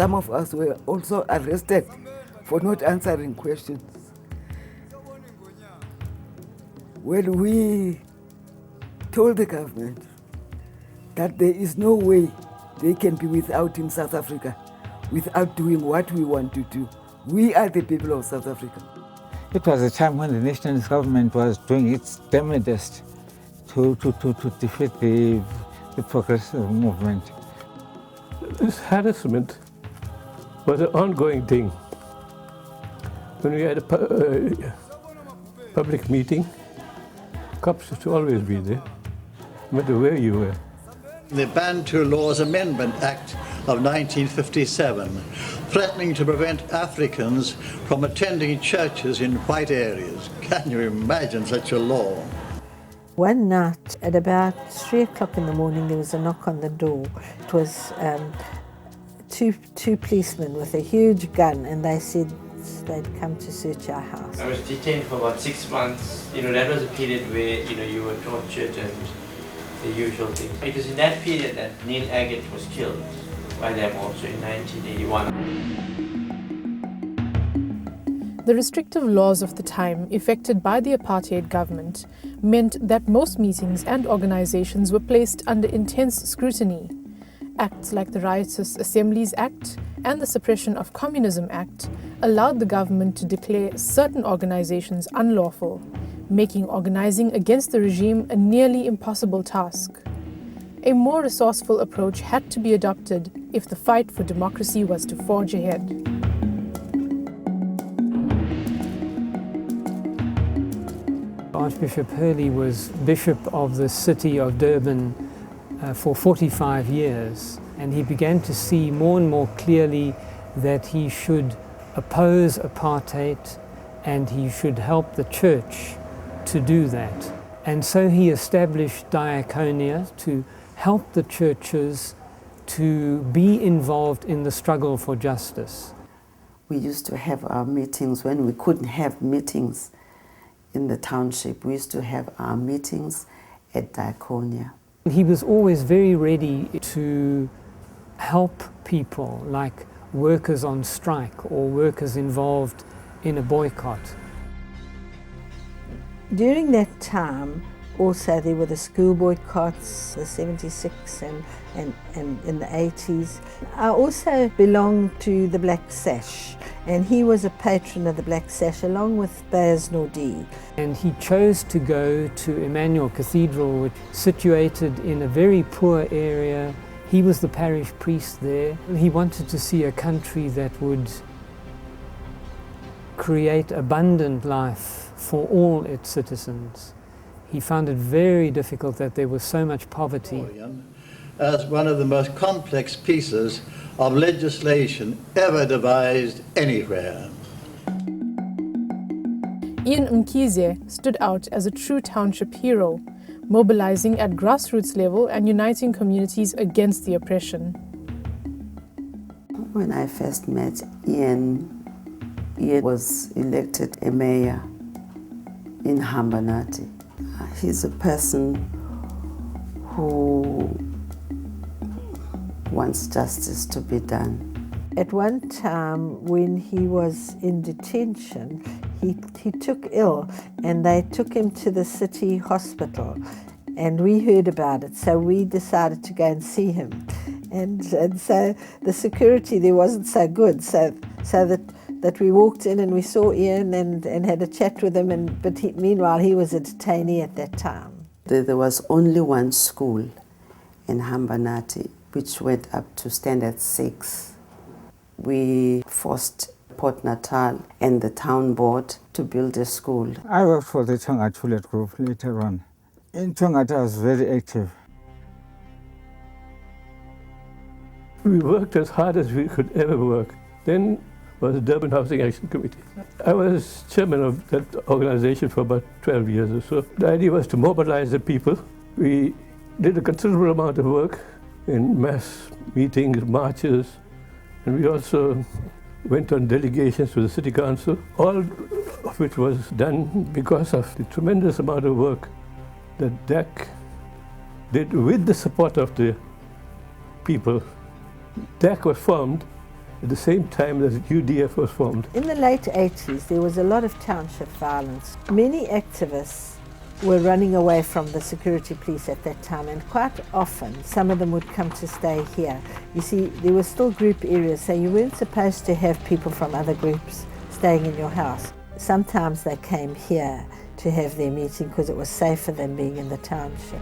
some of us were also arrested for not answering questions. When we told the government that there is no way they can be without in South Africa without doing what we want to do. We are the people of South Africa. It was a time when the nationalist government was doing its damnedest to defeat the progressive movement. This harassment was an ongoing thing. When we had a public meeting, cops used to always be there, no matter where you were. The Bantu Laws Amendment Act of 1957, threatening to prevent Africans from attending churches in white areas. Can you imagine such a law? One night at about 3 o'clock in the morning, there was a knock on the door. It was two policemen with a huge gun, and they said they'd come to search our house. I was detained for about 6 months. That was a period where, you were tortured and the usual thing. It was in that period that Neil Agate was killed by them also in 1981. The restrictive laws of the time, effected by the apartheid government, meant that most meetings and organizations were placed under intense scrutiny. Acts like the Riotous Assemblies Act and the Suppression of Communism Act allowed the government to declare certain organizations unlawful, making organizing against the regime a nearly impossible task. A more resourceful approach had to be adopted if the fight for democracy was to forge ahead. Archbishop Hurley was Bishop of the city of Durban for 45 years, and he began to see more and more clearly that he should oppose apartheid and he should help the church to do that. And so he established diaconia to help the churches to be involved in the struggle for justice. We used to have our meetings when we couldn't have meetings in the township. We used to have our meetings at diaconia. He was always very ready to help people, like workers on strike or workers involved in a boycott. During that time, also there were the school boycotts, the 76 and in the 80s. I also belonged to the Black Sash, and he was a patron of the Black Sash along with Baz Nordee. And he chose to go to Emmanuel Cathedral, which is situated in a very poor area. He was the parish priest there. He wanted to see a country that would create abundant life for all its citizens. He found it very difficult that there was so much poverty. As one of the most complex pieces of legislation ever devised anywhere. Ian Mkhize stood out as a true township hero, mobilizing at grassroots level and uniting communities against the oppression. When I first met Ian was elected a mayor in Hambanati. He's a person who wants justice to be done. At one time when he was in detention, he took ill and they took him to the city hospital, and we heard about it, so we decided to go and see him. And so the security there wasn't so good, so that we walked in and we saw Ian and had a chat with him, but meanwhile he was a detainee at that time. There was only one school in Hambanati which went up to standard 6. We forced Port Natal and the town board to build a school. I worked for the Tonga Tullet group later on. In Tonga I was very active. We worked as hard as we could ever work. Then was the Durban Housing Action Committee. I was chairman of that organization for about 12 years or so. The idea was to mobilize the people. We did a considerable amount of work in mass meetings, marches, and we also went on delegations to the city council, all of which was done because of the tremendous amount of work that DAC did with the support of the people. DAC was formed at the same time that UDF was formed. In the late 80s, there was a lot of township violence. Many activists were running away from the security police at that time, and quite often some of them would come to stay here. You see, there were still group areas, so you weren't supposed to have people from other groups staying in your house. Sometimes they came here to have their meeting because it was safer than being in the township.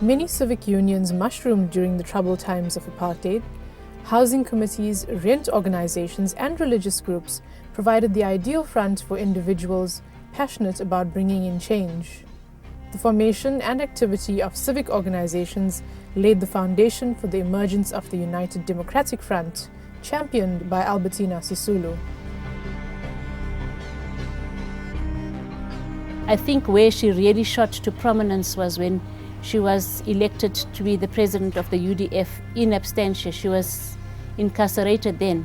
Many civic unions mushroomed during the troubled times of apartheid. Housing committees, rent organizations, and religious groups provided the ideal front for individuals passionate about bringing in change. The formation and activity of civic organizations laid the foundation for the emergence of the United Democratic Front, championed by Albertina Sisulu. I think where she really shot to prominence was when she was elected to be the president of the UDF in absentia. She was incarcerated then,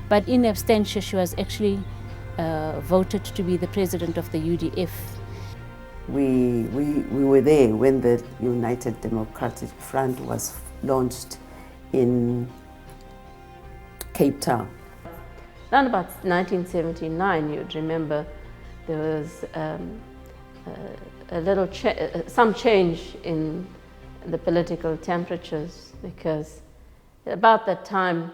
but in absentia she was actually voted to be the president of the UDF. We were there when the United Democratic Front was launched in Cape Town. Around about 1979, you'd remember, there was some change in the political temperatures, because about that time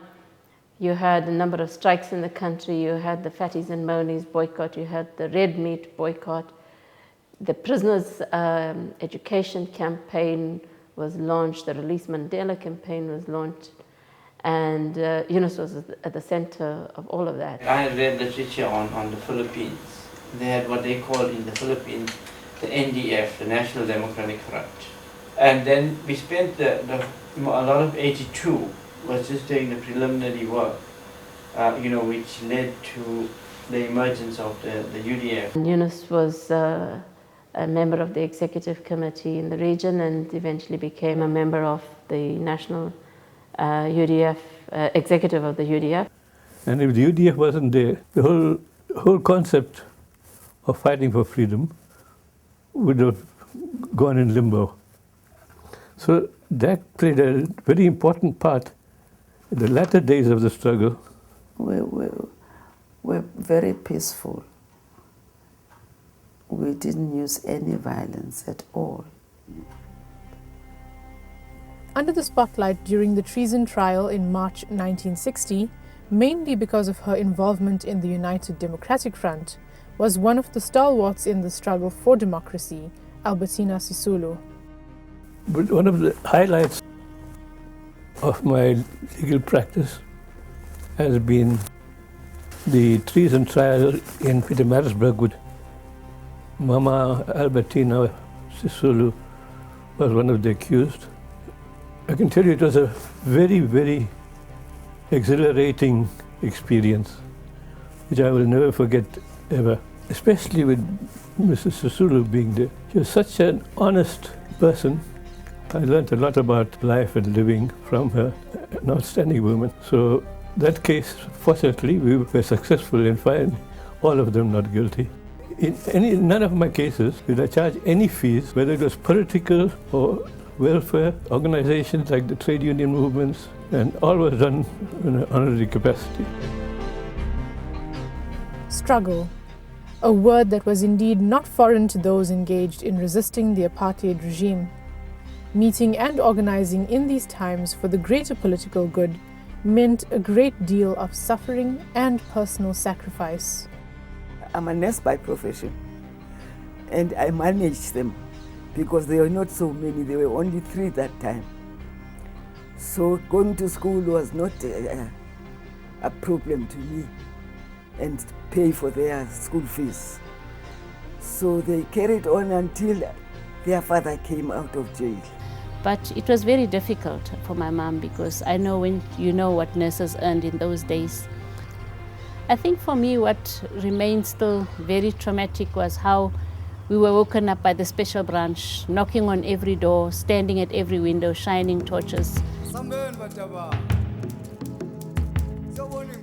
you had a number of strikes in the country. You had the Fatties and Monies boycott, you had the red meat boycott, the prisoners' education campaign was launched, the Release Mandela campaign was launched, and UNIS was at the center of all of that. I had read literature on the Philippines. They had what they call in the Philippines the NDF, the National Democratic Front. And then we spent a lot of 82 was just doing the preliminary work, which led to the emergence of the UDF. UNIS was a member of the executive committee in the region and eventually became a member of the national UDF, executive of the UDF. And if the UDF wasn't there, the whole concept of fighting for freedom would have gone in limbo. So that played a very important part in the latter days of the struggle. We're very peaceful. We didn't use any violence at all. Under the spotlight during the treason trial in March 1960, mainly because of her involvement in the United Democratic Front, was one of the stalwarts in the struggle for democracy, Albertina Sisulu. But one of the highlights of my legal practice has been the treason trial in Pietermaritzburg with Mama Albertina Sisulu was one of the accused. I can tell you it was a very, very exhilarating experience, which I will never forget ever, especially with Mrs. Sisulu being there. She was such an honest person. I learned a lot about life and living from her, an outstanding woman. So that case, fortunately, we were successful in finding all of them not guilty. In none of my cases did I charge any fees, whether it was political or welfare organizations like the trade union movements, and all was done in an honorary capacity. Struggle, a word that was indeed not foreign to those engaged in resisting the apartheid regime. Meeting and organizing in these times for the greater political good meant a great deal of suffering and personal sacrifice. I'm a nurse by profession, and I managed them because there were not so many, there were only 3 that time. So going to school was not a problem to me, and pay for their school fees. So they carried on until their father came out of jail. But it was very difficult for my mom, because I know when you know what nurses earned in those days. I think for me what remained still very traumatic was how we were woken up by the special branch, knocking on every door, standing at every window, shining torches.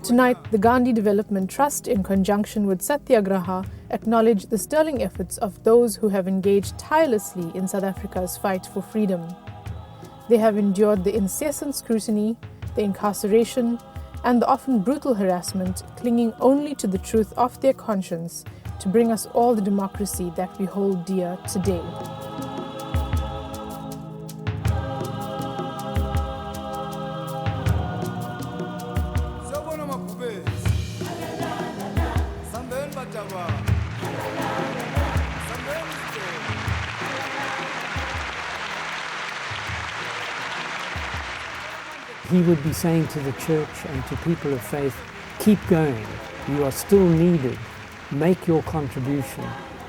Tonight, the Gandhi Development Trust, in conjunction with Satyagraha, acknowledge the sterling efforts of those who have engaged tirelessly in South Africa's fight for freedom. They have endured the incessant scrutiny, the incarceration, and the often brutal harassment, clinging only to the truth of their conscience to bring us all the democracy that we hold dear today. He would be saying to the church and to people of faith, keep going, you are still needed, make your contribution,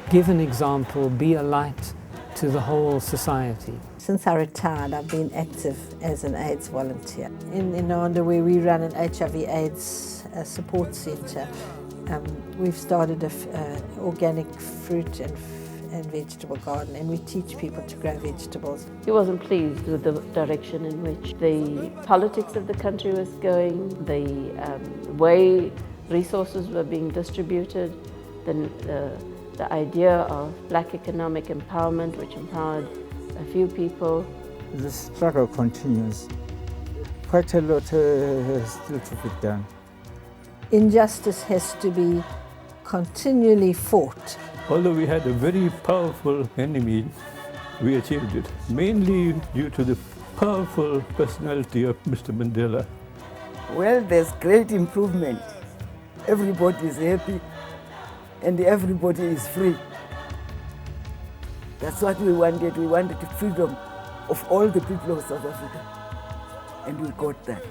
give an example, be a light to the whole society. Since I retired, I've been active as an AIDS volunteer. In Rwanda, where we run an HIV/AIDS support centre, we've started an organic fruit and vegetable garden, and we teach people to grow vegetables. He wasn't pleased with the direction in which the politics of the country was going, the way resources were being distributed, the idea of black economic empowerment, which empowered a few people. The struggle continues. Quite a lot still to be done. Injustice has to be continually fought. Although we had a very powerful enemy, we achieved it, mainly due to the powerful personality of Mr. Mandela. Well, there's great improvement. Everybody is happy and everybody is free. That's what we wanted. We wanted the freedom of all the people of South Africa, and we got that.